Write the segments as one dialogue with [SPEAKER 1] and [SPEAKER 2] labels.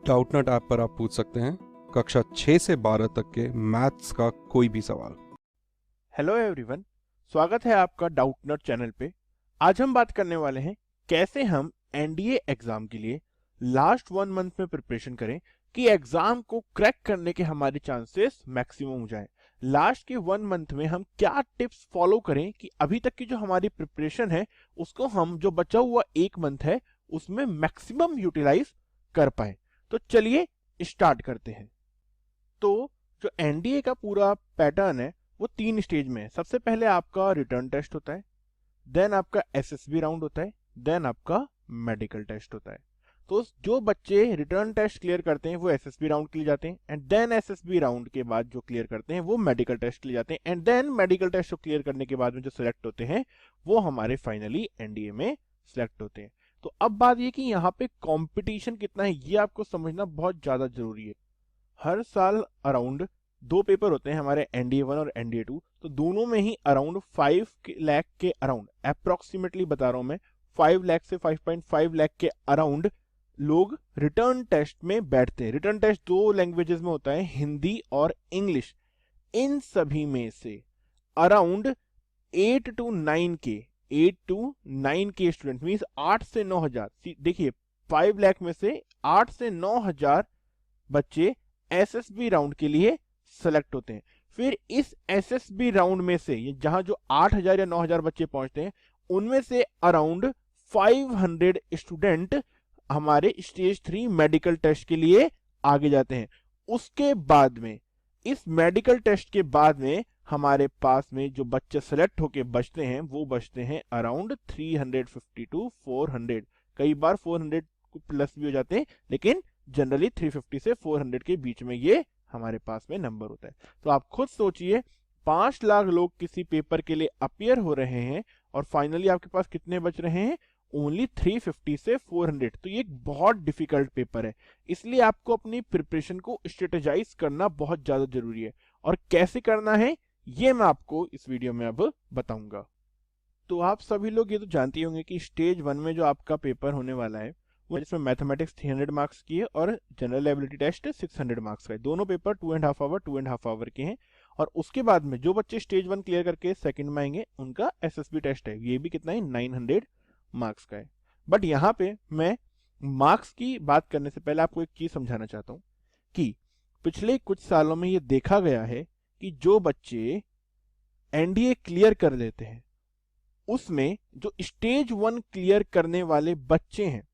[SPEAKER 1] Doubtnut app पर आप पूछ सकते हैं कक्षा 6 से 12 तक के मैथ्स का कोई भी सवाल।
[SPEAKER 2] हेलो एवरीवन, स्वागत है आपका डाउटनट चैनल पे। आज हम बात करने वाले हैं कैसे हम एनडीए एग्जाम के लिए लास्ट 1 मंथ में प्रिपरेशन करें कि एग्जाम को क्रैक करने के हमारे चांसेस मैक्सिमम हो जाएं। लास्ट के 1 मंथ में हम क्या टिप्स फॉलो करें कि अभी तक की जो हमारी प्रिपरेशन है उसको हम जो बचा हुआ 1 मंथ है उसमें मैक्सिमम यूटिलाइज कर पाए। तो चलिए स्टार्ट करते हैं। तो जो एनडीए का पूरा पैटर्न है वो 3 स्टेज में है। सबसे पहले आपका रिटर्न टेस्ट होता है, देन आपका एसएसबी राउंड होता है, देन आपका मेडिकल टेस्ट होता है। तो जो बच्चे रिटर्न टेस्ट क्लियर करते हैं वो एसएसबी राउंड के लिए जाते हैं, एंड देन एसएसबी राउंड के बाद जो क्लियर करते हैं वो मेडिकल टेस्ट के लिए जाते हैं, एंड देन मेडिकल टेस्ट को क्लियर करने के बाद में जो सिलेक्ट होते हैं वो हमारे फाइनली एनडीए में सिलेक्ट होते हैं। तो अब बात ये कि यहाँ पे कंपटीशन कितना है ये आपको समझना बहुत ज्यादा जरूरी है। हर साल अराउंड 2 पेपर होते हैं हमारे एनडीए 1 और एनडीए 2, तो दोनों में ही अराउंड 5 लाख के अराउंड, अप्रोक्सीमेटली बता रहा हूं मैं, 5 लाख से 5.5 लाख के अराउंड लोग रिटर्न टेस्ट में बैठते हैं। रिटर्न टेस्ट 2 लैंग्वेजेस में होता है, हिंदी और इंग्लिश। इन सभी में से अराउंड 8 to 9 के स्टूडेंट, मीन्स 8 से 9,000, देखिए 5 लाख में से 8 से 9,000 बच्चे एसएसबी राउंड के लिए सेलेक्ट होते हैं। फिर इस एसएसबी राउंड में से जहां जो 8,000 या 9,000 बच्चे पहुंचते हैं उनमें से अराउंड 500 स्टूडेंट हमारे स्टेज 3 मेडिकल टेस्ट के लिए आगे जाते हैं। उसके बाद में, इस मेडिकल टेस्ट के बाद में हमारे पास में जो बच्चे सेलेक्ट होके बचते हैं वो बचते हैं अराउंड 350 to 400, कई बार 400 प्लस भी हो जाते हैं, लेकिन जनरली 350 से 400 के बीच में ये हमारे पास में नंबर होता है। तो आप खुद सोचिए, 5 लाख लोग किसी पेपर के लिए अपियर हो रहे हैं और फाइनली आपके पास कितने बच रहे हैं? ओनली 350 से 400। तो ये एक बहुत डिफिकल्ट पेपर है, इसलिए आपको अपनी प्रिपरेशन को स्ट्रेटेजाइज करना बहुत ज्यादा जरूरी है। और कैसे करना है ये मैं आपको इस वीडियो में अब बताऊंगा। तो आप सभी लोग ये तो जानते होंगे कि स्टेज 1 में जो आपका पेपर होने वाला है वो जिसमें मैथमेटिक्स 300 मार्क्स की है और जनरल एबिलिटी टेस्ट 600 मार्क्स का है। दोनों पेपर 2.5 आवर के हैं। और उसके बाद में जो बच्चे स्टेज 1 क्लियर करके सेकंड में आएंगे उनका एसएसबी टेस्ट है, ये भी कितना है, 900 मार्क्स का है। बट यहाँ पे मैं मार्क्स की बात करने से पहले आपको एक चीज समझाना चाहता हूँ कि पिछले कुछ सालों में ये देखा गया है कि जो बच्चे एनडीए क्लियर कर लेते हैं उसमें जो स्टेज 1 क्लियर करने वाले बच्चे हैं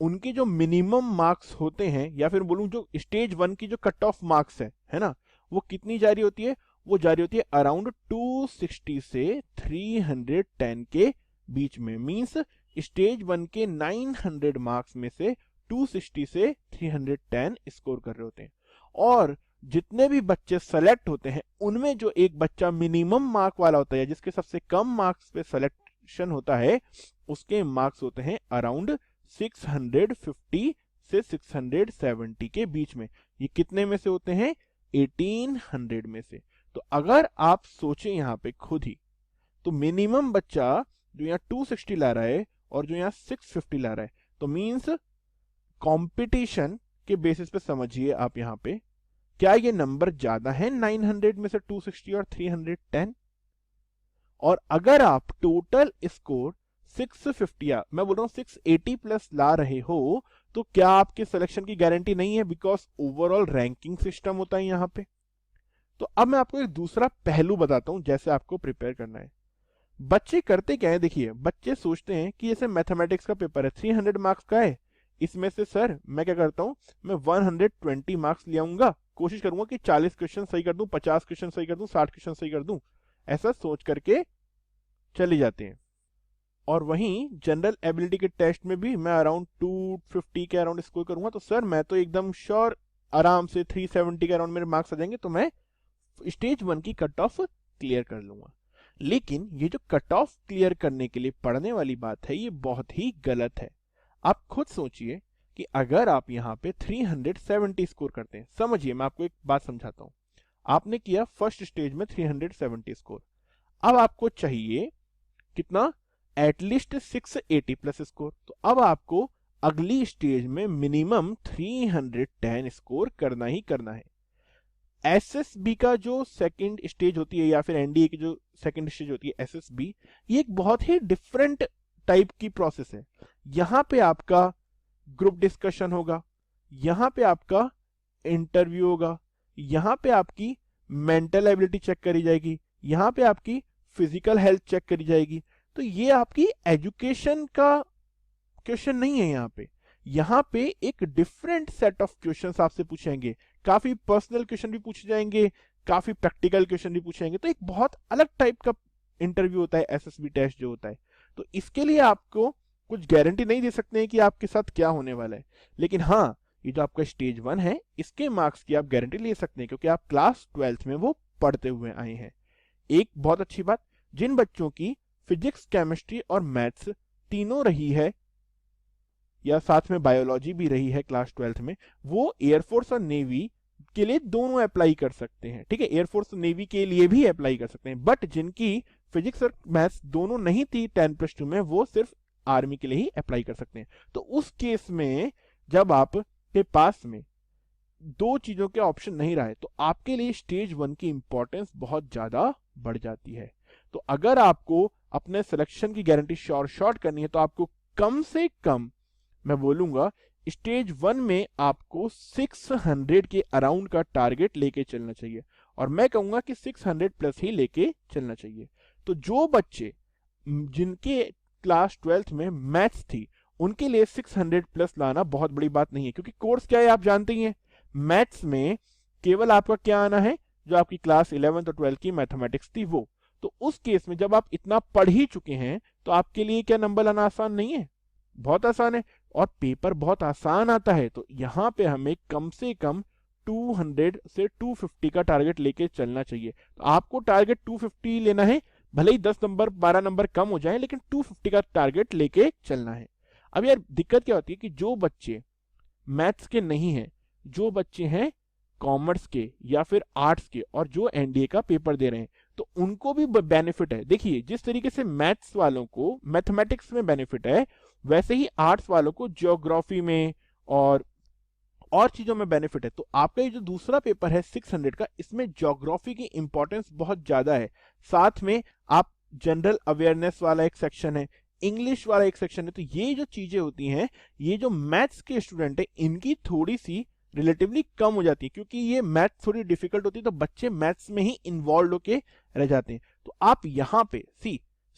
[SPEAKER 2] उनके जो मिनिमम मार्क्स होते हैं, या फिर बोलूं जो स्टेज 1 की जो कट ऑफ मार्क्स है ना, वो कितनी जारी होती है? वो जारी होती है अराउंड 260 से 310 के बीच में। मींस स्टेज 1 के 900 मार्क्स में से 260 से 310 स्कोर कर रहे होते हैं। और जितने भी बच्चे सेलेक्ट होते हैं उनमें जो एक बच्चा मिनिमम मार्क वाला होता है, जिसके सबसे कम मार्क्स पे सिलेक्शन होता है, उसके मार्क्स होते हैं अराउंड 650 से 670 के बीच में। ये कितने में से होते हैं? 1800 में से। तो अगर आप सोचें यहाँ पे खुद ही, तो मिनिमम बच्चा जो यहाँ 260 ला रहा है और जो यहाँ 650 ला रहा है, तो मींस कंपटीशन के बेसिस पे समझिए आप यहाँ पे, क्या ये नंबर ज्यादा है 900 में से 260 और 310? और अगर आप टोटल स्कोर 650, मैं बोल रहा हूं 680 प्लस ला रहे हो, तो क्या आपके सिलेक्शन की गारंटी नहीं है? बिकॉज ओवरऑल रैंकिंग सिस्टम होता है यहाँ पे। तो अब मैं आपको एक दूसरा पहलू बताता हूं जैसे आपको प्रिपेयर करना है। बच्चे करते क्या है, देखिए बच्चे सोचते हैं कि जैसे मैथमेटिक्स का पेपर है 300 मार्क्स का है, इसमें से सर मैं क्या करता हूं, मैं 120 मार्क्स ले आऊंगा, कोशिश करूंगा कि 40 क्वेश्चन सही कर दूं, 50 क्वेश्चन सही कर दूं, 60 क्वेश्चन सही कर दूं, ऐसा सोच करके चले जाते हैं। और वहीं जनरल एबिलिटी के टेस्ट में भी मैं अराउंड 250 के अराउंड स्कोर करूंगा, तो सर मैं तो एकदम श्योर आराम से 370 के अराउंड मेरे मार्क्स आ जाएंगे, तो मैं स्टेज 1 की कट ऑफ क्लियर कर लूंगा। लेकिन ये जो कट ऑफ क्लियर करने के लिए पढ़ने वाली बात है ये बहुत ही गलत है। आप खुद सोचिए कि अगर आप यहाँ पे 370 स्कोर करते हैं, समझिए मैं आपको एक बात समझाता हूं, आपने किया फर्स्ट स्टेज में 370 स्कोर, अब आपको चाहिए कितना? At least 680 plus score. तो अब आपको अगली स्टेज में मिनिमम 310 स्कोर करना ही करना है। एसएसबी का जो सेकंड स्टेज होती है या फिर एनडीए की जो सेकंड स्टेज होती है एसएसबी, ये एक बहुत ही डिफरेंट टाइप की प्रोसेस है। यहां पे आपका ग्रुप डिस्कशन होगा, यहां पे आपका इंटरव्यू होगा, यहां पे आपकी मेंटल एबिलिटी चेक करी जाएगी, यहां पे आपकी फिजिकल हेल्थ चेक करी जाएगी। तो ये आपकी एजुकेशन का क्वेश्चन नहीं है। यहाँ पे एक डिफरेंट सेट ऑफ क्वेश्चंस आपसे पूछेंगे, काफी पर्सनल क्वेश्चन भी पूछे जाएंगे, काफी प्रैक्टिकल क्वेश्चन भी पूछे जाएंगे। तो एक बहुत अलग टाइप का इंटरव्यू होता है एसएसबी टेस्ट जो होता है। तो इसके लिए आपको कुछ गारंटी नहीं दे सकते हैं कि आपके साथ क्या होने वाला है, लेकिन हाँ, ये जो आपका स्टेज 1 है इसके मार्क्स की आप गारंटी ले सकते हैं, क्योंकि आप क्लास 12th में वो पढ़ते हुए आए हैं। एक बहुत अच्छी बात, जिन बच्चों की फिजिक्स, केमिस्ट्री और मैथ्स तीनों रही है या साथ में बायोलॉजी भी रही है क्लास 12th में, वो एयरफोर्स और नेवी के लिए दोनों अप्लाई कर सकते हैं। ठीक है, एयरफोर्स और नेवी के लिए भी अप्लाई कर सकते हैं, बट जिनकी फिजिक्स और मैथ्स दोनों नहीं थी 10+2 में, वो सिर्फ आर्मी के लिए ही अप्लाई कर सकते हैं। तो उस केस में जब आपके पास में दो चीजों के ऑप्शन नहीं रहे, तो आपके लिए स्टेज 1 की इंपॉर्टेंस बहुत ज्यादा बढ़ जाती है। तो अगर आपको अपने सिलेक्शन की गारंटी शॉर्ट करनी है, तो आपको कम से कम, मैं बोलूंगा, स्टेज 1 में आपको 600 के अराउंड का टारगेट लेके चलना चाहिए, और मैं कहूंगा कि 600 प्लस ही लेके चलना चाहिए। तो जो बच्चे जिनके क्लास 12th में मैथ्स थी, उनके लिए 600 प्लस लाना बहुत बड़ी बात नहीं है, क्योंकि कोर्स क्या है आप जानते ही हैं। मैथ्स में केवल आपका क्या आना है, जो आपकी क्लास 11th और 12th की मैथमेटिक्स थी वो। तो उस केस में जब आप इतना पढ़ ही चुके हैं, तो आपके लिए क्या नंबर लाना आसान नहीं है? बहुत आसान है, और पेपर बहुत आसान आता है। तो यहाँ पे हमें कम से कम 200 से 250 का टारगेट लेके चलना चाहिए। तो आपको टारगेट 250 लेना है, भले ही 10 नंबर 12 नंबर कम हो जाए, लेकिन 250 का टारगेट लेके चलना है। अब यार दिक्कत क्या होती है कि जो बच्चे मैथ्स के नहीं हैं, जो बच्चे हैं कॉमर्स के या फिर आर्ट्स के, और जो एनडीए का पेपर दे रहे हैं, तो उनको भी बेनिफिट है। देखिए, जिस तरीके से मैथ्स वालों को मैथमेटिक्स में बेनिफिट है, वैसे ही आर्ट्स वालों को ज्योग्राफी में और चीजों में बेनिफिट है। तो आपका ये जो दूसरा पेपर है 600 का, इसमें ज्योग्राफी की इंपॉर्टेंस बहुत ज्यादा है। साथ में आप जनरल अवेयरनेस वाला एक सेक्शन है, इंग्लिश वाला एक सेक्शन है। तो ये जो चीजें होती हैं, ये जो मैथ्स के स्टूडेंट है, इनकी थोड़ी सी रिलेटिवली कम हो जाती है, क्योंकि ये मैथ थोड़ी डिफिकल्ट होती है, तो बच्चे मैथ्स में ही इन्वॉल्व होके रह जाते हैं। तो आप यहाँ पे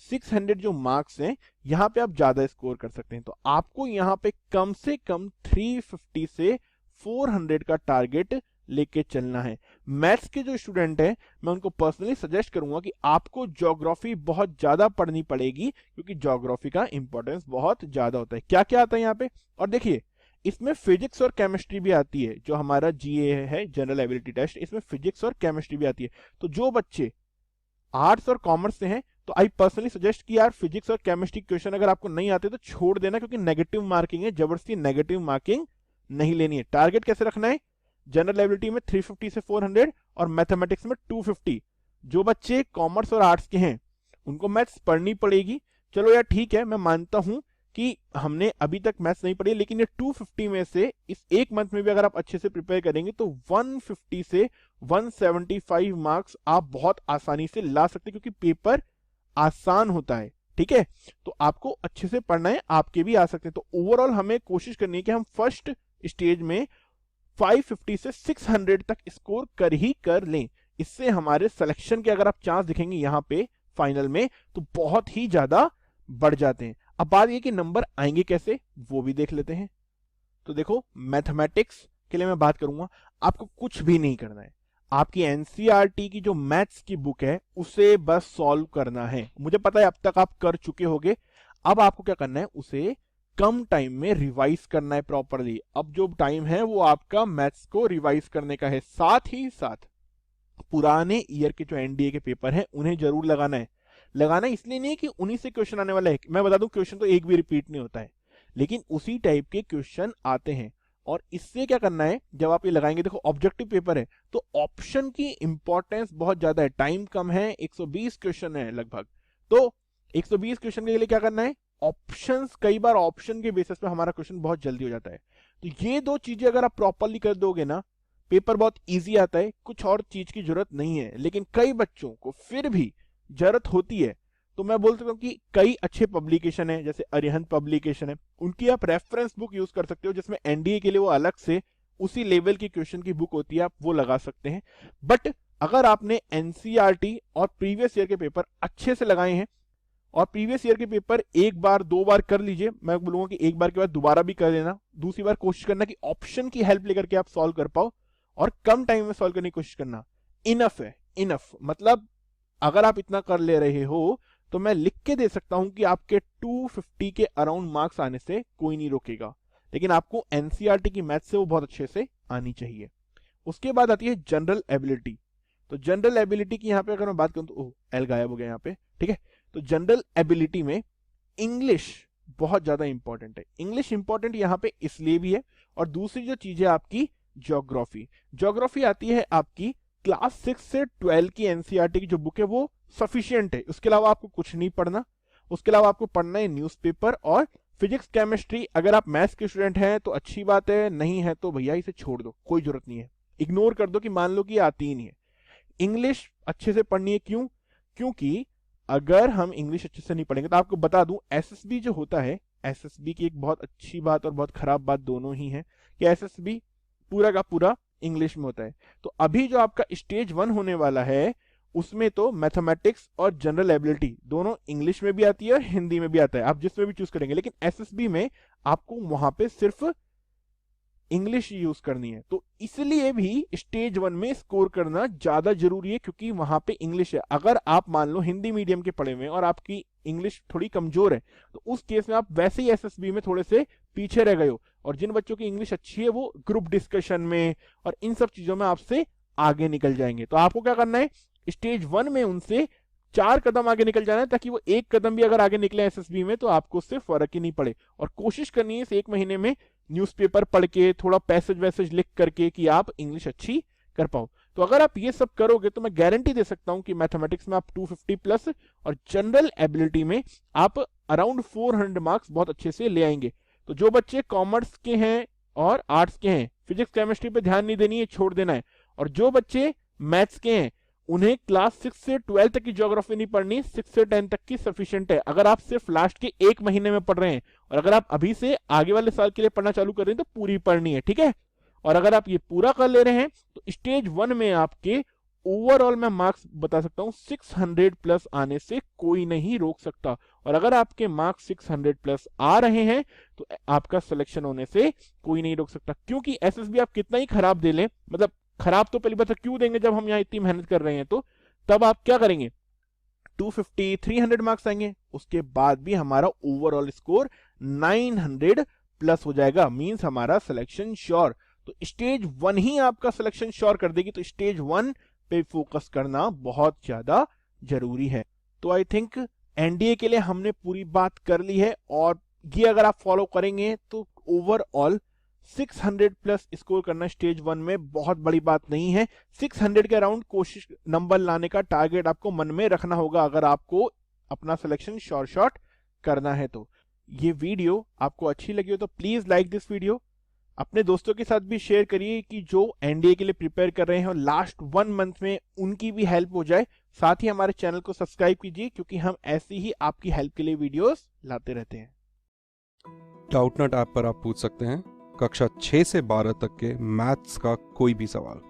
[SPEAKER 2] 600 जो मार्क्स हैं, यहाँ पे आप ज्यादा स्कोर कर सकते हैं। तो आपको यहाँ पे कम से कम 350 से 400 का टारगेट लेके चलना है। मैथ्स के जो स्टूडेंट हैं, मैं उनको पर्सनली सजेस्ट करूंगा कि आपको ज्योग्राफी बहुत ज्यादा पढ़नी पड़ेगी, क्योंकि ज्योग्राफी का इंपॉर्टेंस बहुत ज्यादा होता है। क्या क्या आता है यहाँ पे, और देखिए, इसमें फिजिक्स और केमिस्ट्री भी आती है। जो हमारा जीए है, जनरल एबिलिटी टेस्ट, इसमें फिजिक्स और केमिस्ट्री भी आती है। तो जो बच्चे आर्ट्स और कॉमर्स से हैं, तो आई पर्सनली सजेस्ट कि यार फिजिक्स और केमिस्ट्री क्वेश्चन अगर आपको नहीं आते तो छोड़ देना, क्योंकि नेगेटिव मार्किंग है, जबरदस्ती नेगेटिव मार्किंग नहीं लेनी है। टारगेट कैसे रखना है, जनरल एबिलिटी में 350 से 400 और मैथमेटिक्स में 250। जो बच्चे कॉमर्स और आर्ट्स के हैं, उनको मैथ्स पढ़नी पड़ेगी। चलो यार ठीक है, मैं मानता हूं कि हमने अभी तक मैथ्स नहीं पढ़ी, लेकिन ये 250 में से इस एक मंथ में भी अगर आप अच्छे से प्रिपेयर करेंगे, तो 150 से 175 मार्क्स आप बहुत आसानी से ला सकते हैं, क्योंकि पेपर आसान होता है। ठीक है, तो आपको अच्छे से पढ़ना है, आपके भी आ सकते हैं। तो ओवरऑल हमें कोशिश करनी है कि हम फर्स्ट स्टेज में 550 से 600 तक स्कोर कर ही कर लें। इससे हमारे सिलेक्शन के अगर आप चांस दिखेंगे यहाँ पे फाइनल में, तो बहुत ही ज्यादा बढ़ जाते हैं। अब बात ये कि नंबर आएंगे कैसे, वो भी देख लेते हैं। तो देखो, मैथमेटिक्स के लिए मैं बात करूंगा, आपको कुछ भी नहीं करना है। आपकी एनसीईआरटी की जो मैथ्स की बुक है, उसे बस सॉल्व करना है। मुझे पता है अब तक आप कर चुके होंगे। अब आपको क्या करना है, उसे कम टाइम में रिवाइज करना है प्रॉपरली। अब जो टाइम है वो आपका मैथ्स को रिवाइज करने का है। साथ ही साथ पुराने ईयर के जो एनडीए के पेपर हैं, उन्हें जरूर लगाना है। लगाना इसलिए नहीं कि उन्हीं से क्वेश्चन आने वाला है। मैं बता दूं, क्वेश्चन तो एक भी रिपीट नहीं होता है, लेकिन उसी टाइप के क्वेश्चन आते हैं। और इससे क्या करना है, जब आप ये लगाएंगे, देखो ऑब्जेक्टिव पेपर है, तो ऑप्शन की इंपॉर्टेंस बहुत ज्यादा है। टाइम कम है, 120 क्वेश्चन है लगभग। तो 120 क्वेश्चन के लिए क्या करना है, ऑप्शंस, कई बार ऑप्शन के बेसिस पे हमारा क्वेश्चन बहुत जल्दी हो जाता है। तो ये दो चीजें अगर आप प्रॉपरली कर दोगे ना, पेपर बहुत इजी आता है, कुछ और चीज की जरूरत नहीं है। लेकिन कई बच्चों को फिर भी जरूरत होती है, तो मैं बोल सकता हूँ कि कई अच्छे पब्लिकेशन है, जैसे अरिहंत पब्लिकेशन है, उनकी आप रेफरेंस बुक यूज कर सकते हो, जिसमें एनडीए के लिए वो अलग से उसी लेवल की क्वेश्चन की बुक होती है, आप वो लगा सकते हैं। बट अगर आपने एनसीईआरटी और प्रीवियस ईयर के पेपर अच्छे से लगाए हैं, और प्रीवियस ईयर के पेपर एक बार दो बार कर लीजिए, मैं बोलूंगा कि एक बार के बाद दोबारा भी कर लेना, दूसरी बार कोशिश करना कि ऑप्शन की हेल्प लेकर के आप सॉल्व कर पाओ, और कम टाइम में सॉल्व करने की कोशिश करना। इनफ है, इनफ। मतलब अगर आप इतना कर ले रहे हो तो मैं लिख के दे सकता हूं कि आपके 250 के अराउंड मार्क्स आने से कोई नहीं रोकेगा, लेकिन आपको एनसीईआरटी की मैथ से वो बहुत अच्छे से आनी चाहिए। उसके बाद आती है जनरल एबिलिटी। तो जनरल एबिलिटी की यहाँ पे अगर मैं बात करूं तो एल गायब हो गया यहाँ पे, ठीक है। तो जनरल एबिलिटी में इंग्लिश बहुत ज्यादा इंपॉर्टेंट है। इंग्लिश इंपॉर्टेंट यहाँ पे इसलिए भी है, और दूसरी जो चीज है आपकी ज्योग्राफी। ज्योग्राफी आती है आपकी क्लास 6 से 12 की एनसीईआरटी की जो बुक है वो सफिशिएंट है, उसके अलावा आपको कुछ नहीं पढ़ना। उसके अलावा आपको पढ़ना है न्यूज़पेपर और फिजिक्स केमिस्ट्री। अगर आप मैथ्स के स्टूडेंट हैं तो अच्छी बात है, नहीं है तो भैया इसे छोड़ दो, कोई जरूरत नहीं है, इग्नोर कर दो कि मान लो कि आती ही नहीं है। इंग्लिश अच्छे से पढ़नी है, क्यों? क्योंकि अगर हम इंग्लिश अच्छे से नहीं पढ़ेंगे, तो आपको बता दूं एसएसबी जो होता है, एसएसबी की एक बहुत अच्छी बात और बहुत खराब बात दोनों ही है कि एसएसबी पूरा का पूरा इंग्लिश में होता है। तो अभी जो आपका स्टेज 1 होने वाला है उसमें तो मैथमेटिक्स और जनरल एबिलिटी दोनों इंग्लिश में भी आती है और हिंदी में भी आता है, आप जिसमें भी चूज करेंगे। लेकिन एसएसबी में आपको वहां पे सिर्फ इंग्लिश यूज करनी है, तो इसलिए भी स्टेज 1 में स्कोर करना ज्यादा जरूरी है, क्योंकि वहां पे इंग्लिश है। अगर आप मान लो हिंदी मीडियम के पढ़े हुए हैं और आपकी इंग्लिश थोड़ी कमजोर है, तो उस केस में आप वैसे ही एसएसबी में थोड़े से पीछे रह गए हो। और जिन बच्चों की इंग्लिश अच्छी है वो ग्रुप डिस्कशन में और इन सब चीजों में आपसे आगे निकल जाएंगे। तो आपको क्या करना है, स्टेज 1 में उनसे 4 कदम आगे निकल जाना है, ताकि वो एक कदम भी अगर आगे निकले एसएसबी में तो आपको उससे फर्क ही नहीं पड़े। और कोशिश करनी है इस एक महीने में न्यूज़पेपर पढ़ के, थोड़ा पैसेज वैसेज लिख करके, कि आप इंग्लिश अच्छी कर पाओ। तो अगर आप ये सब करोगे तो मैं गारंटी दे सकता हूं कि मैथमेटिक्स में आप 250 प्लस और जनरल एबिलिटी में आप अराउंड 400 मार्क्स बहुत अच्छे से ले आएंगे। तो जो बच्चे कॉमर्स के हैं और आर्ट्स के हैं, फिजिक्स केमिस्ट्री पे ध्यान नहीं देनी है, छोड़ देना है। और जो बच्चे मैथ्स के हैं उन्हें क्लास 6 से 12 तक की ज्योग्राफी नहीं पढ़नी, 6 से 10 तक की सफिशिएंट है। अगर आप सिर्फ लास्ट के एक महीने में पढ़ रहे हैं और अगर आप अभी से आगे वाले साल के लिए पढ़ना चालू कर रहे हैं तो पूरी पढ़नी है, ठीक है। और अगर आप ये पूरा कर ले रहे हैं तो स्टेज 1 में आपके ओवरऑल मैं मार्क्स बता सकता हूं 600 प्लस आने से कोई नहीं रोक सकता। और अगर आपके मार्क्स 600 प्लस आ रहे हैं तो आपका सिलेक्शन होने से कोई नहीं रोक सकता। क्योंकि एसएसबी आप कितना ही खराब दे लें, मतलब खराब तो पहली बात क्यों देंगे, जब हम यहाँ इतनी मेहनत कर रहे हैं तो तब आप क्या करेंगे, 250 300 मार्क्स आएंगे, उसके बाद भी हमारा ओवरऑल स्कोर 900 प्लस हो जाएगा, मींस हमारा सिलेक्शन श्योर। तो स्टेज 1 ही आपका सिलेक्शन श्योर कर देगी, तो स्टेज 1 पे फोकस करना बहुत ज्यादा जरूरी है। तो आई थिंक एनडीए के लिए हमने पूरी बात कर ली है, और ये अगर आप फॉलो करेंगे तो ओवरऑल 600 प्लस स्कोर करना स्टेज 1 में बहुत बड़ी बात नहीं है। 600 के अराउंड कोशिश नंबर लाने का टारगेट आपको मन में रखना होगा अगर आपको अपना सिलेक्शन शॉर्ट करना है। तो ये वीडियो आपको अच्छी लगी हो तो प्लीज लाइक दिस वीडियो, अपने दोस्तों के साथ भी शेयर करिए कि जो एनडीए के लिए प्रिपेयर कर रहे हैं और लास्ट 1 मंथ में उनकी भी हेल्प हो जाए। साथ ही हमारे चैनल को सब्सक्राइब कीजिए, क्योंकि हम ऐसी ही आपकी हेल्प के लिए वीडियोस लाते रहते हैं।
[SPEAKER 1] डाउटनट ऐप पर आप पूछ सकते हैं कक्षा 6 से 12 तक के मैथ्स का कोई भी सवाल।